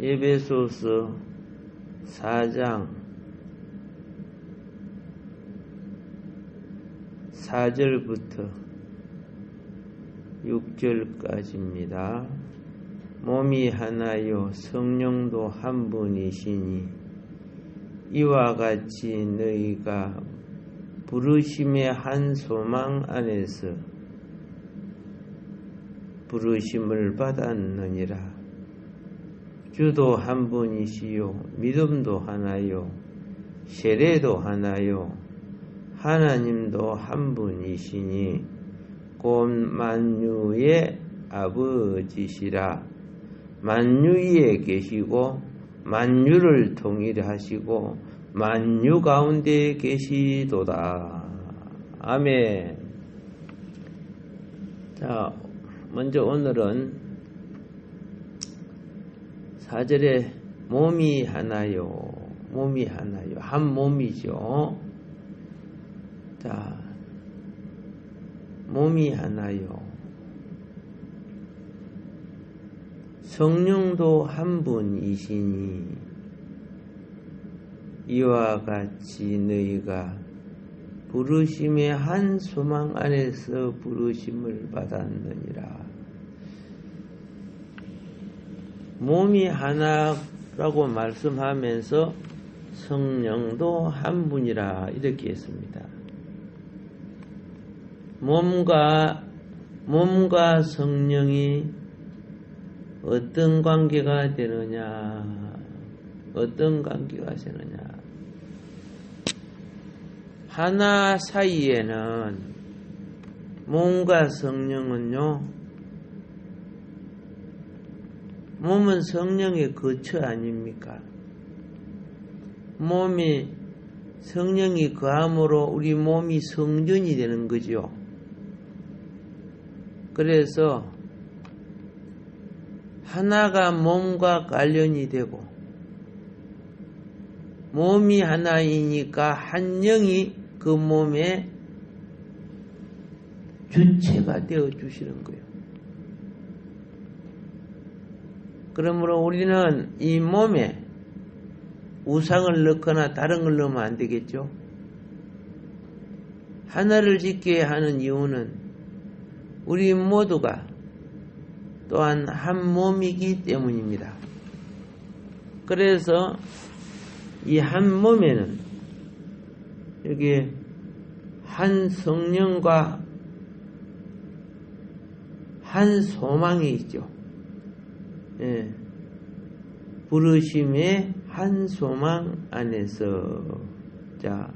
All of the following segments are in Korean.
에베소서 4장 4절부터 6절까지입니다. 몸이 하나요 성령도 한 분이시니 이와 같이 너희가 부르심의 한 소망 안에서 부르심을 받았느니라. 주도 한 분이시요 믿음도 하나요 세례도 하나요 하나님도 한 분이시니 곧 만유의 아버지시라. 만유 위에 계시고 만유를 통일하시고 만유 가운데 계시도다. 아멘. 자, 먼저 오늘은 4절에 몸이 하나요. 몸이 하나요. 한 몸이죠. 자, 몸이 하나요. 성령도 한 분이시니 이와 같이 너희가 부르심의 한 소망 안에서 부르심을 받았느니라. 몸이 하나라고 말씀하면서 성령도 한 분이라 이렇게 했습니다. 몸과 성령이 어떤 관계가 되느냐? 어떤 관계가 되느냐? 하나 사이에는 몸과 성령은요, 몸은 성령의 거처 아닙니까? 몸이 성령이 거함으로 우리 몸이 성전이 되는 거죠. 그래서 하나가 몸과 관련이 되고 몸이 하나이니까 한 영이 그 몸의 주체가 되어 주시는 거예요. 그러므로 우리는 이 몸에 우상을 넣거나 다른 걸 넣으면 안 되겠죠. 하나를 지켜야 하는 이유는 우리 모두가 또한 한 몸이기 때문입니다. 그래서 이 한 몸에는 여기 한 성령과 한 소망이 있죠. 예. 부르심의 한 소망 안에서. 자,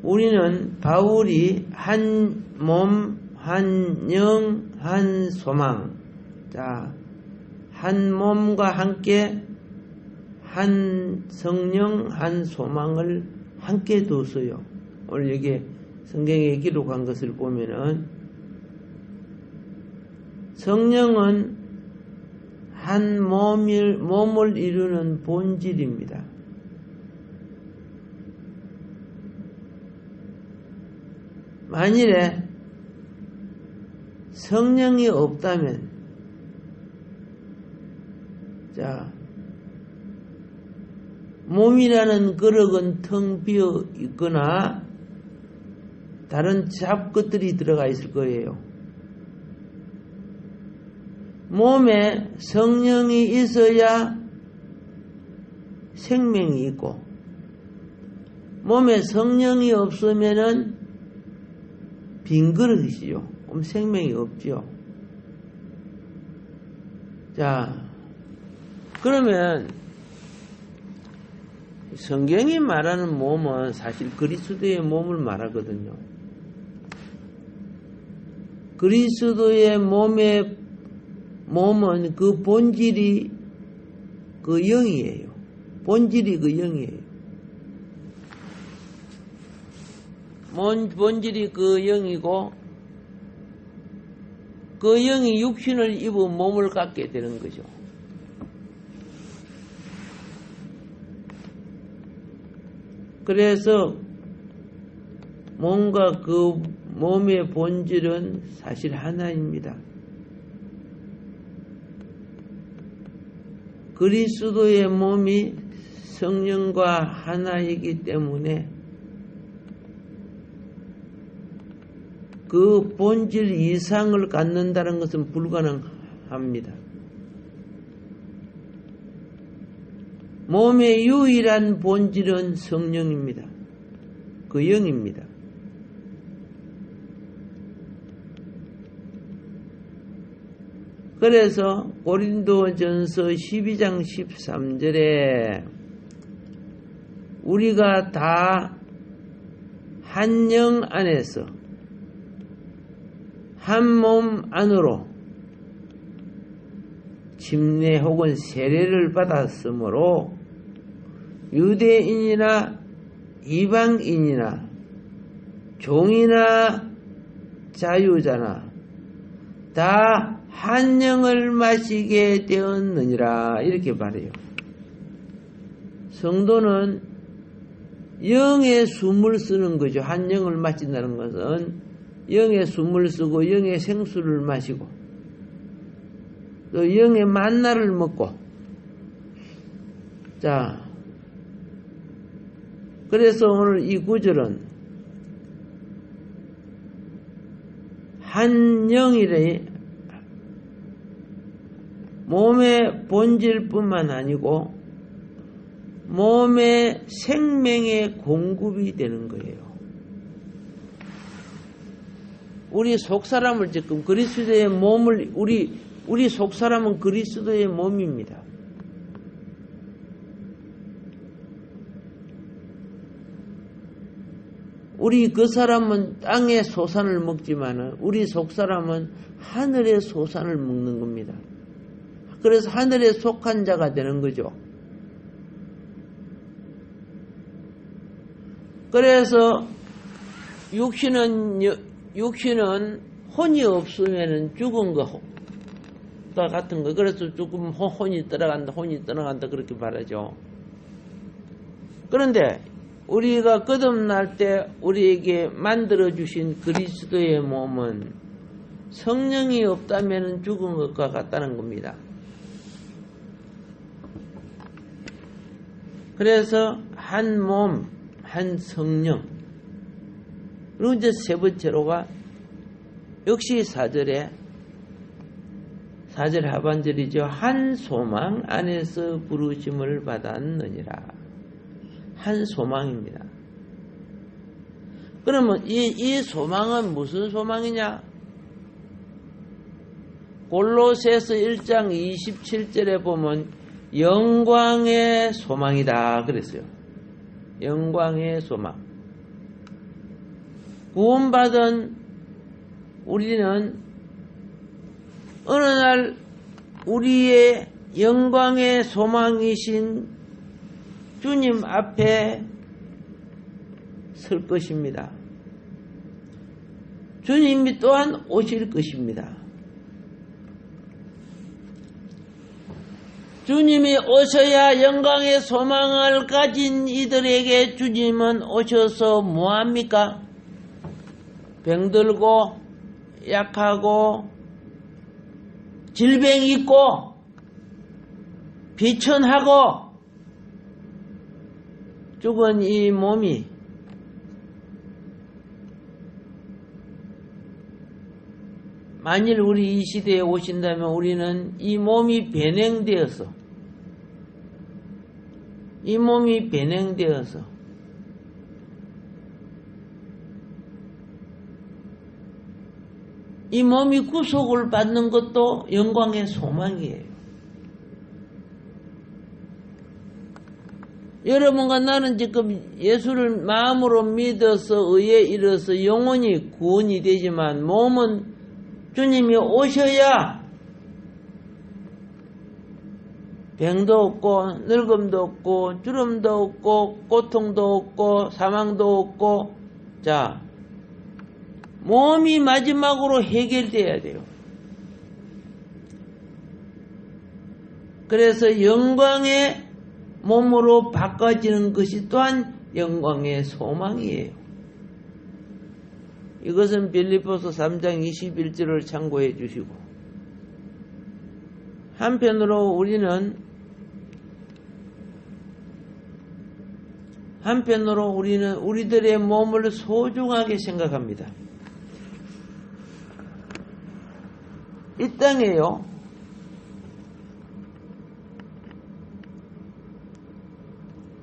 우리는 바울이 한 몸, 한 영, 한 소망. 자, 한 몸과 함께 한 성령, 한 소망을 함께 뒀어요. 오늘 여기 성경에 기록한 것을 보면은 성령은 한 몸을 이루는 본질입니다. 만일에 성령이 없다면, 자, 몸이라는 그릇은 텅 비어 있거나 다른 잡것들이 들어가 있을 거예요. 몸에 성령이 있어야 생명이 있고, 몸에 성령이 없으면은 빈 그릇이죠. 그럼 생명이 없죠. 자, 그러면 성경이 말하는 몸은 사실 그리스도의 몸을 말하거든요. 그리스도의 몸은 그 본질이 그 영이에요. 본질이 그 영이에요. 본질이 그 영이고, 그 영이 육신을 입어 몸을 갖게 되는 거죠. 그래서 몸과 그 몸의 본질은 사실 하나입니다. 그리스도의 몸이 성령과 하나이기 때문에 그 본질 이상을 갖는다는 것은 불가능합니다. 몸의 유일한 본질은 성령입니다. 그 영입니다. 그래서 고린도전서 12장 13절에 우리가 다 한 영 안에서 한 몸 안으로 침례 혹은 세례를 받았으므로 유대인이나 이방인이나 종이나 자유자나 다 한 영을 마시게 되었느니라 이렇게 말해요. 성도는 영의 숨을 쓰는 거죠. 한 영을 마신다는 것은 영의 숨을 쓰고 영의 생수를 마시고 또 영의 만나를 먹고 자 그래서 오늘 이 구절은 한 영이래 몸의 본질뿐만 아니고 몸의 생명의 공급이 되는 거예요. 우리 속사람을 지금 그리스도의 몸을 우리 속사람은 그리스도의 몸입니다. 우리 그 사람은 땅의 소산을 먹지만 우리 속사람은 하늘의 소산을 먹는 겁니다. 그래서 하늘에 속한 자가 되는 거죠. 그래서 육신은 혼이 없으면 죽은 것과 같은 거. 그래서 조금 혼이 떠나간다 그렇게 말하죠. 그런데 우리가 거듭날 때 우리에게 만들어주신 그리스도의 몸은 성령이 없다면 죽은 것과 같다는 겁니다. 그래서 한 몸, 한 성령. 그리고 이제 세 번째로가 역시 4절 하반절이죠. 한 소망 안에서 부르심을 받았느니라. 한 소망입니다. 그러면 이 소망은 무슨 소망이냐? 골로새서 1장 27절에 보면 영광의 소망이다 그랬어요. 영광의 소망. 구원받은 우리는 어느 날 우리의 영광의 소망이신 주님 앞에 설 것입니다. 주님이 또한 오실 것입니다. 주님이 오셔야 영광의 소망을 가진 이들에게 주님은 오셔서 뭐합니까? 병들고 약하고 질병 있고 비천하고 죽은 이 몸이 만일 우리 이 시대에 오신다면 우리는 이 몸이 변형되어서 이 몸이 구속을 받는 것도 영광의 소망이에요. 여러분과 나는 지금 예수를 마음으로 믿어서 의에 이르러서 영혼이 구원이 되지만 몸은 주님이 오셔야 병도 없고 늙음도 없고 주름도 없고 고통도 없고 사망도 없고 자 몸이 마지막으로 해결돼야 돼요. 그래서 영광의 몸으로 바꿔지는 것이 또한 영광의 소망이에요. 이것은 빌립보서 3장 21절을 참고해 주시고 한편으로 우리는 한편으로 우리는 우리들의 몸을 소중하게 생각합니다. 이 땅에요,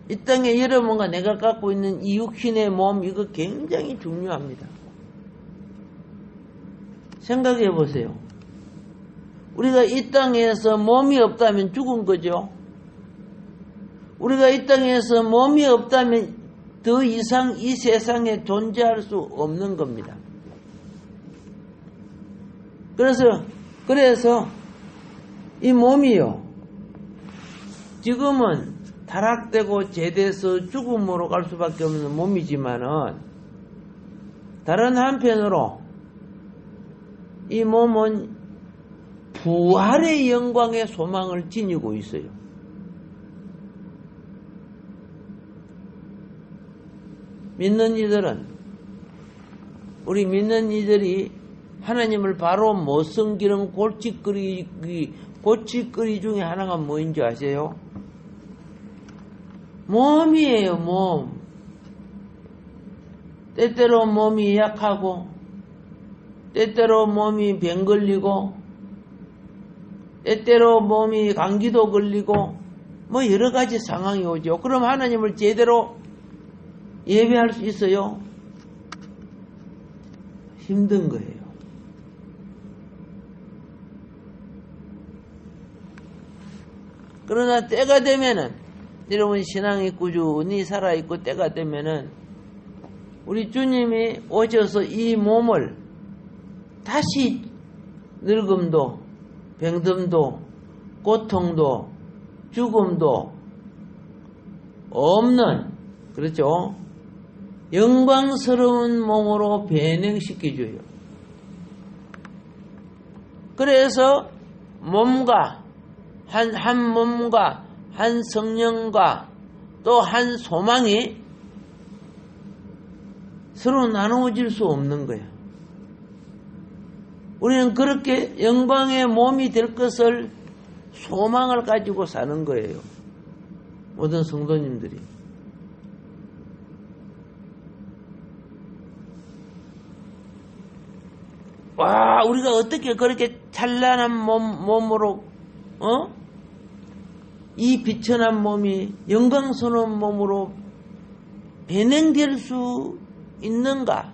이 땅에 여러분과 내가 갖고 있는 이 육신의 몸, 이거 굉장히 중요합니다. 생각해 보세요. 우리가 이 땅에서 몸이 없다면 죽은 거죠. 우리가 이 땅에서 몸이 없다면 더 이상 이 세상에 존재할 수 없는 겁니다. 그래서 이 몸이요, 지금은 타락되고 제대해서 죽음으로 갈 수밖에 없는 몸이지만은, 다른 한편으로 이 몸은 부활의 영광의 소망을 지니고 있어요. 믿는 이들은, 우리 믿는 이들이 하나님을 바로 못 섬기는 골칫거리 중에 하나가 뭐인지 아세요? 몸이에요, 몸. 때때로 몸이 약하고, 때때로 몸이 병 걸리고, 때때로 몸이 감기도 걸리고, 뭐 여러 가지 상황이 오죠. 그럼 하나님을 제대로 예배할 수 있어요? 힘든 거예요. 그러나 때가 되면은, 여러분 신앙이 꾸준히 살아있고 때가 되면은 우리 주님이 오셔서 이 몸을 다시 늙음도, 병듦도, 고통도, 죽음도 없는, 그렇죠? 영광스러운 몸으로 변형시켜줘요. 그래서 몸과 한 몸과 한 성령과 또 한 소망이 서로 나누어질 수 없는 거예요. 우리는 그렇게 영광의 몸이 될 것을 소망을 가지고 사는 거예요. 모든 성도님들이. 와, 우리가 어떻게 그렇게 찬란한 몸으로, 이 비천한 몸이 영광스러운 몸으로 변형될 수 있는가?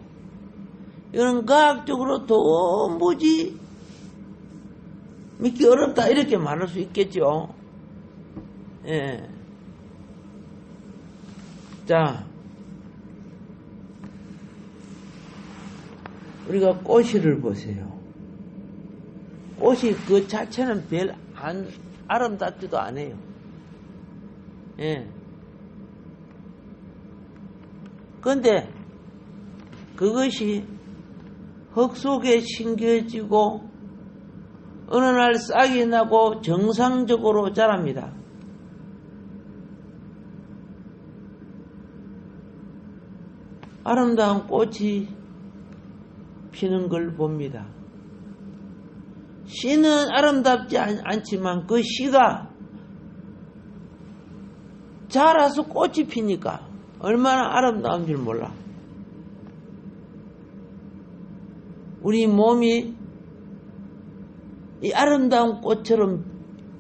이건 과학적으로 도무지 믿기 어렵다, 이렇게 말할 수 있겠죠. 예. 자, 우리가 꽃이를 보세요. 꽃이 그 자체는 별 아름답지도 않아요. 예. 그런데 그것이 흙 속에 심겨지고 어느 날 싹이 나고 정상적으로 자랍니다. 아름다운 꽃이 피는 걸 봅니다. 씨는 아름답지 않지만 그 씨가 자라서 꽃이 피니까 얼마나 아름다운 줄 몰라. 우리 몸이 이 아름다운 꽃처럼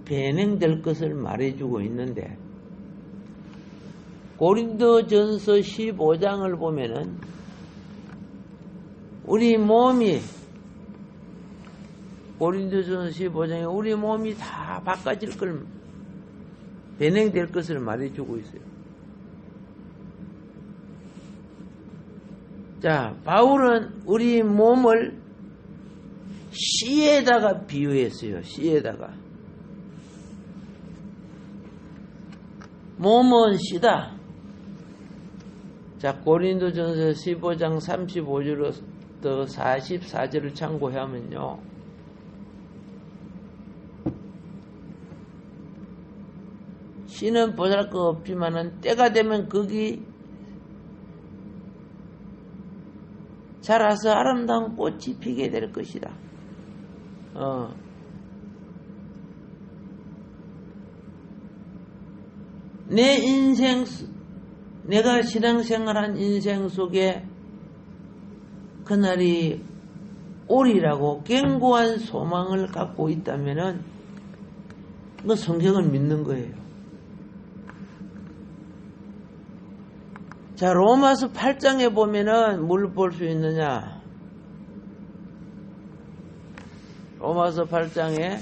변형될 것을 말해주고 있는데, 고린도전서 15장을 보면은 우리 몸이, 고린도전서 15장에 우리 몸이 다 바꿔질 걸, 변형될 것을 말해주고 있어요. 자, 바울은 우리 몸을 씨에다가 비유했어요. 씨에다가. 몸은 씨다. 자, 고린도전서 15장 35절부터 44절을 참고하면요, 씨는 보잘것없지만은 때가 되면 거기 자라서 아름다운 꽃이 피게 될 것이다. 내 내가 신앙생활한 인생 속에 그날이 오리라고 견고한 소망을 갖고 있다면은 그 성경을 믿는 거예요. 자, 로마서 8장에 보면은 뭘 볼 수 있느냐? 로마서 8장에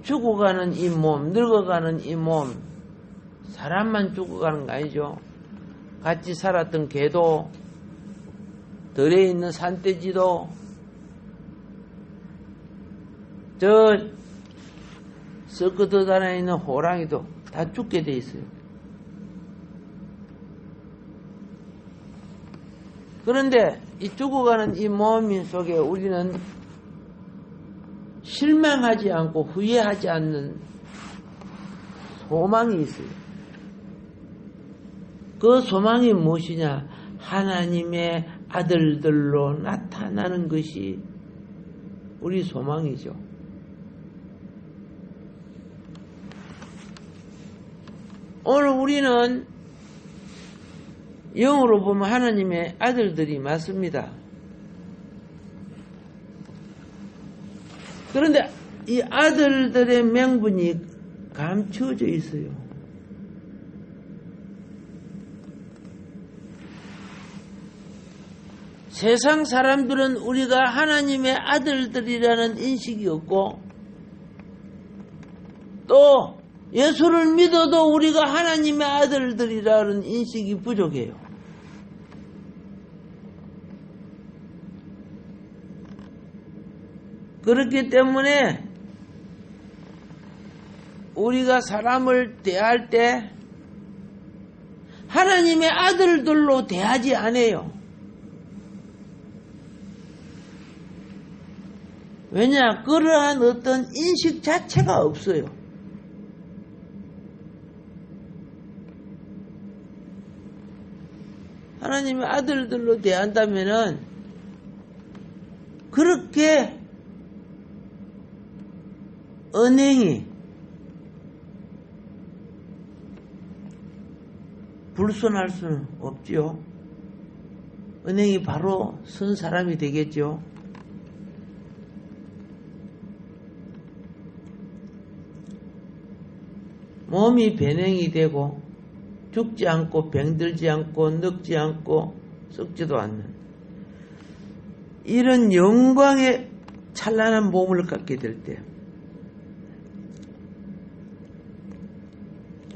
죽어가는 이 몸, 늙어가는 이 몸, 사람만 죽어가는 거 아니죠. 같이 살았던 개도, 들에 있는 산돼지도, 저 썩어져 다니는 호랑이도 다 죽게 돼 있어요. 그런데 이 죽어가는 이 몸 속에 우리는 실망하지 않고 후회하지 않는 소망이 있어요. 그 소망이 무엇이냐? 하나님의 아들들로 나타나는 것이 우리 소망이죠. 오늘 우리는 영으로 보면 하나님의 아들들이 맞습니다. 그런데 이 아들들의 명분이 감추어져 있어요. 세상 사람들은 우리가 하나님의 아들들이라는 인식이 없고, 또 예수를 믿어도 우리가 하나님의 아들들이라는 인식이 부족해요. 그렇기 때문에 우리가 사람을 대할 때 하나님의 아들들로 대하지 않아요. 왜냐? 그러한 어떤 인식 자체가 없어요. 하나님의 아들들로 대한다면은 그렇게 언행이 불순할 수는 없지요. 언행이 바로 선 사람이 되겠죠. 몸이 변형이 되고 죽지 않고 병들지 않고 늙지 않고 썩지도 않는 이런 영광의 찬란한 몸을 갖게 될 때,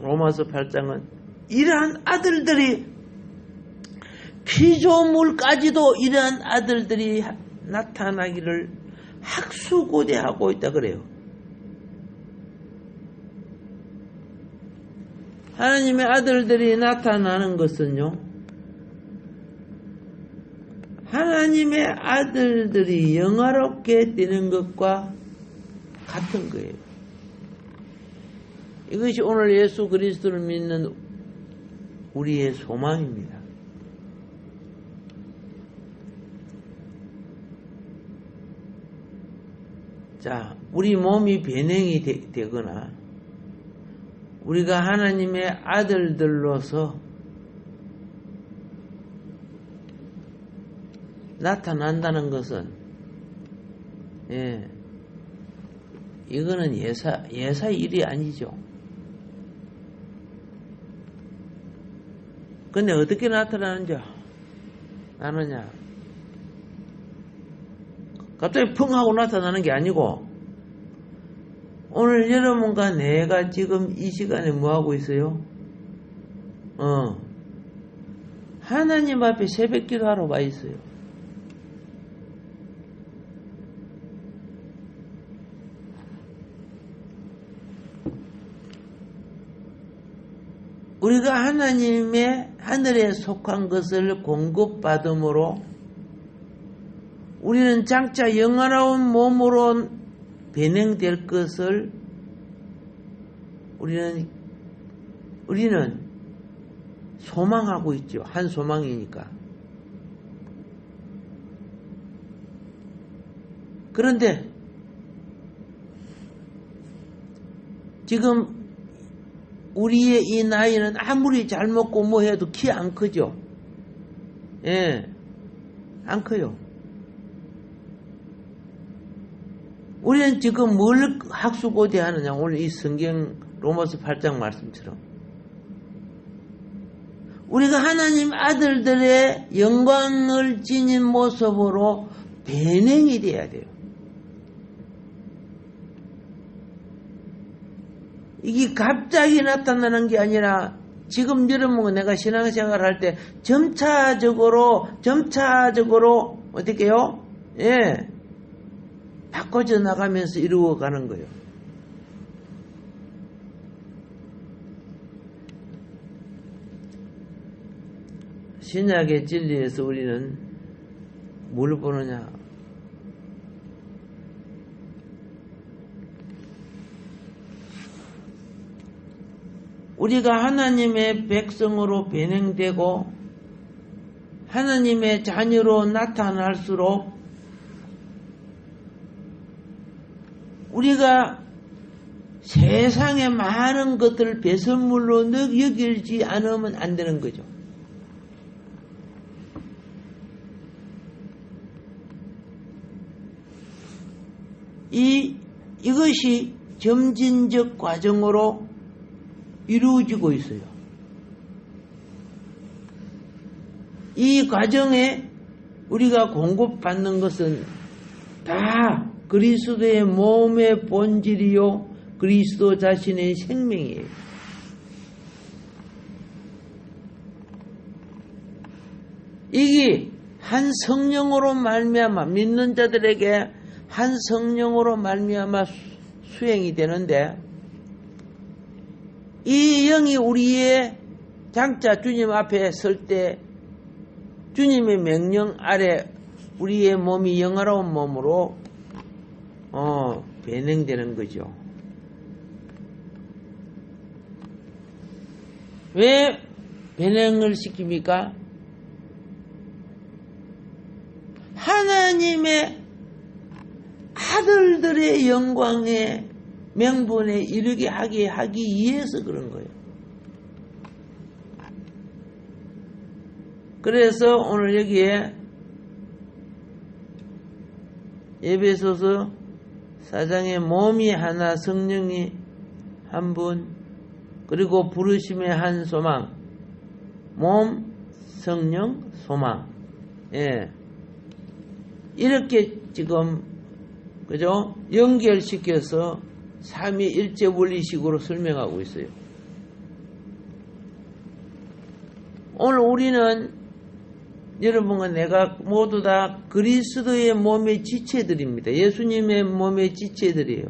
로마서 8장은 이러한 아들들이, 피조물까지도 이러한 아들들이 나타나기를 학수고대하고 있다 그래요. 하나님의 아들들이 나타나는 것은요, 하나님의 아들들이 영화롭게 되는 것과 같은 거예요. 이것이 오늘 예수 그리스도를 믿는 우리의 소망입니다. 자, 우리 몸이 변형이 되거나 우리가 하나님의 아들들로서 나타난다는 것은, 이거는 예사 일이 아니죠. 근데 어떻게 나타나느냐? 갑자기 펑 하고 나타나는 게 아니고, 오늘 여러분과 내가 지금 이 시간에 뭐 하고 있어요? 하나님 앞에 새벽 기도하러 와 있어요. 우리가 하나님의 하늘에 속한 것을 공급받음으로 우리는 장차 영원한 몸으로 변형될 것을 우리는 소망하고 있죠. 한 소망이니까. 그런데 지금 우리의 이 나이는 아무리 잘 먹고 뭐 해도 키 안 크죠. 예, 안 커요. 우리는 지금 뭘 학수고대하느냐. 오늘 이 성경 로마서 8장 말씀처럼 우리가 하나님 아들들의 영광을 지닌 모습으로 변형이 돼야 돼요. 이게 갑자기 나타나는 게 아니라 지금 여러분 내가 신앙생활 할 때 점차적으로 어떻게 해요? 예, 바꿔져 나가면서 이루어가는 거예요. 신약의 진리에서 우리는 뭘 보느냐? 우리가 하나님의 백성으로 변형되고 하나님의 자녀로 나타날수록 우리가 세상의 많은 것들을 배설물로 여기지 않으면 안 되는 거죠. 이것이 점진적 과정으로 이루어지고 있어요. 이 과정에 우리가 공급받는 것은 다 그리스도의 몸의 본질이요 그리스도 자신의 생명이에요. 이게 한 성령으로 말미암아 믿는 자들에게 한 성령으로 말미암아 수행이 되는데 이 영이 우리의 장차 주님 앞에 설 때 주님의 명령 아래 우리의 몸이 영화로운 몸으로 변형되는 거죠. 왜 변형을 시킵니까? 하나님의 아들들의 영광에 명분에 이르게 하기 위해서 그런 거예요. 그래서 오늘 여기에 에베소서 4장에 몸이 하나 성령이 한 분 그리고 부르심의 한 소망 몸 성령 소망 예 이렇게 지금 그죠 연결시켜서 삼위일체 원리식으로 설명하고 있어요. 오늘 우리는 여러분과 내가 모두 다 그리스도의 몸의 지체들입니다. 예수님의 몸의 지체들이에요.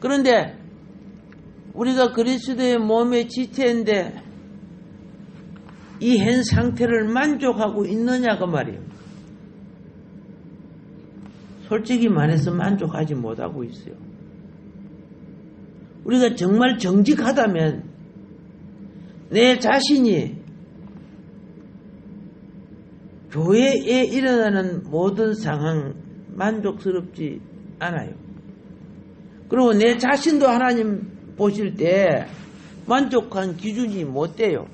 그런데 우리가 그리스도의 몸의 지체인데 이 현 상태를 만족하고 있느냐고 말이에요. 솔직히 말해서 만족하지 못하고 있어요. 우리가 정말 정직하다면 내 자신이 교회에 일어나는 모든 상황 만족스럽지 않아요. 그리고 내 자신도 하나님 보실 때 만족한 기준이 못 돼요.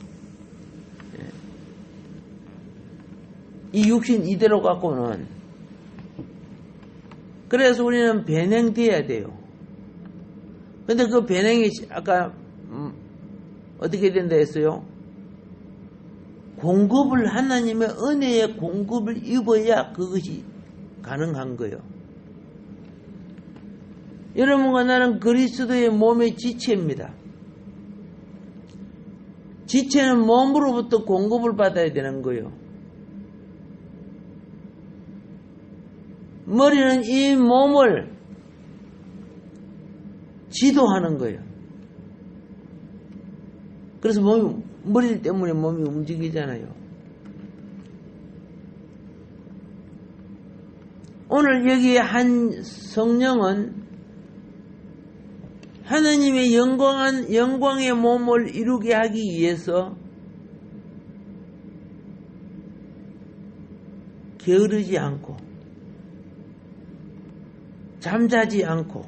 이 육신 이대로 갖고는. 그래서 우리는 변형돼야 돼요. 근데 그 변형이 아까 어떻게 된다 했어요? 공급을 하나님의 은혜의 공급을 입어야 그것이 가능한 거예요. 여러분과 나는 그리스도의 몸의 지체입니다. 지체는 몸으로부터 공급을 받아야 되는 거예요. 머리는 이 몸을 지도하는 거예요. 그래서 머리 때문에 몸이 움직이잖아요. 오늘 여기에 한 성령은 하나님의 영광의 몸을 이루게 하기 위해서 게으르지 않고 잠자지 않고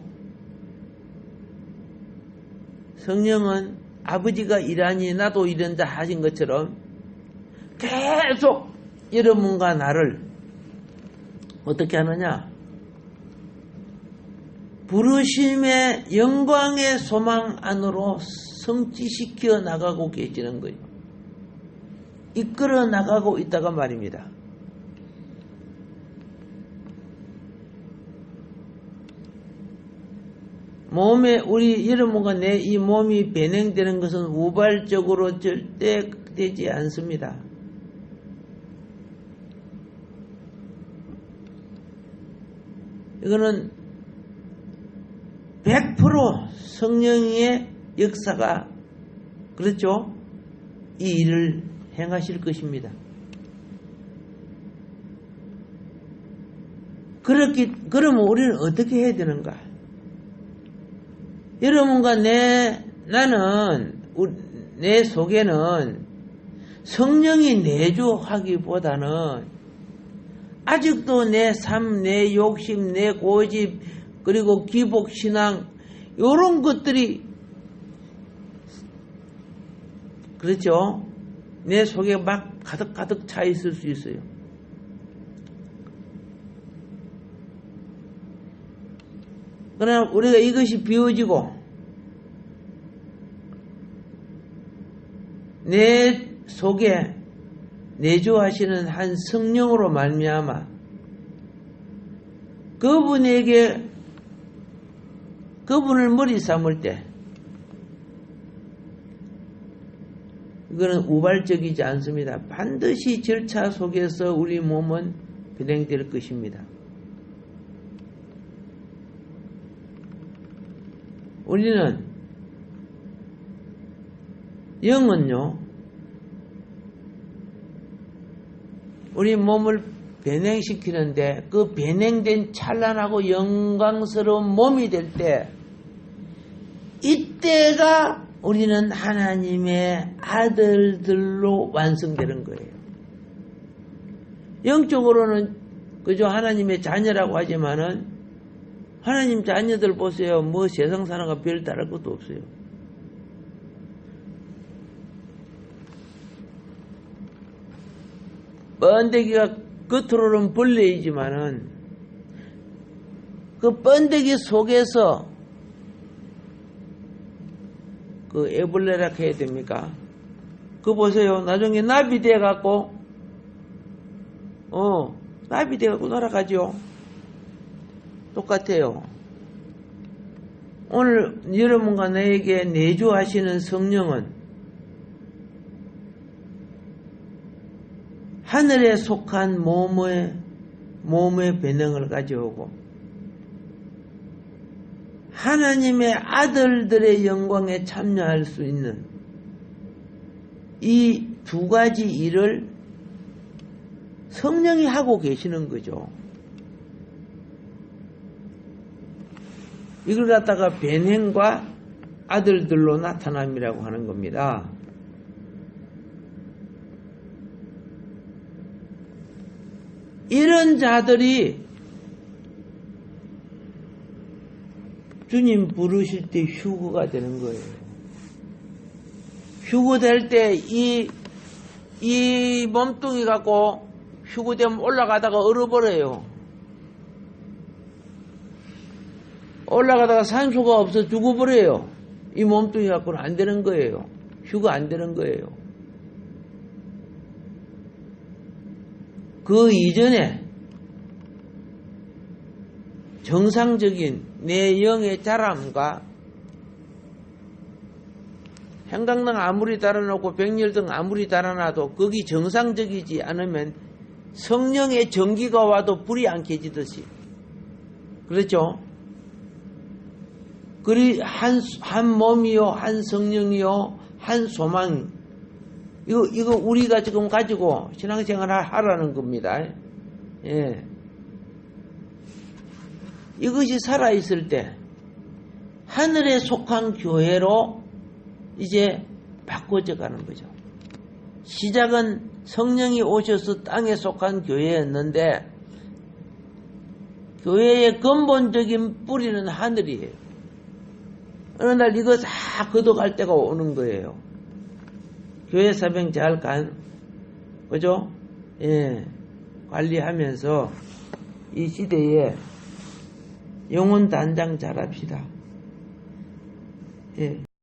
성령은 아버지가 일하니 나도 이런다 하신 것처럼 계속 여러분과 나를 어떻게 하느냐? 부르심의 영광의 소망 안으로 성취시켜 나가고 계시는 거예요. 이끌어 나가고 있다가 말입니다. 몸에 우리 여러분과 내 이 몸이 변형되는 것은 우발적으로 절대 되지 않습니다. 이거는 100% 성령의 역사가 그렇죠? 이 일을 행하실 것입니다. 그러면 우리는 어떻게 해야 되는가? 여러분과 내 속에는 성령이 내주하기보다는 아직도 내 삶, 내 욕심, 내 고집, 그리고 기복신앙, 요런 것들이, 그렇죠? 내 속에 막 가득가득 차 있을 수 있어요. 그러나 우리가 이것이 비워지고 내 속에 내주하시는 한 성령으로 말미암아 그분을 머리 삼을 때 이거는 우발적이지 않습니다. 반드시 절차 속에서 우리 몸은 진행될 것입니다. 우리는 영은요, 우리 몸을 변행시키는데 그 변행된 찬란하고 영광스러운 몸이 될 때 이때가 우리는 하나님의 아들들로 완성되는 거예요. 영적으로는 그저 하나님의 자녀라고 하지만은 하나님 자녀들 보세요. 뭐 세상 사람과 별 다를 것도 없어요. 번데기가 겉으로는 벌레이지만은 그 번데기 속에서 그 애벌레라 해야 됩니까? 그거 보세요. 나중에 나비 돼갖고 나비 돼갖고 날아가죠. 똑같아요. 오늘 여러분과 나에게 내주하시는 성령은 하늘에 속한 몸의 변형을 가져오고 하나님의 아들들의 영광에 참여할 수 있는 이 두 가지 일을 성령이 하고 계시는 거죠. 이걸 갖다가 변행과 아들들로 나타남이라고 하는 겁니다. 이런 자들이 주님 부르실 때 휴거가 되는 거예요. 휴거될 때 이 몸뚱이 갖고 휴거되면 올라가다가 얼어버려요. 올라가다가 산소가 없어 죽어버려요. 이 몸뚱이 갖고는 안 되는 거예요. 휴거 안 되는 거예요. 그 이전에 정상적인 내 영의 자람과 행강등 아무리 달아놓고 백열등 아무리 달아놔도 거기 정상적이지 않으면 성령의 전기가 와도 불이 안 켜지듯이 그렇죠? 그리 한 몸이요, 한 성령이요, 한 소망. 이거 우리가 지금 가지고 신앙생활을 하라는 겁니다. 예. 이것이 살아있을 때 하늘에 속한 교회로 이제 바꿔져 가는 거죠. 시작은 성령이 오셔서 땅에 속한 교회였는데 교회의 근본적인 뿌리는 하늘이에요. 어느 날 이거 다 걷어갈 때가 오는 거예요. 교회 사명 잘 그죠? 예, 관리하면서 이 시대에 영혼 단장 잘합시다. 예.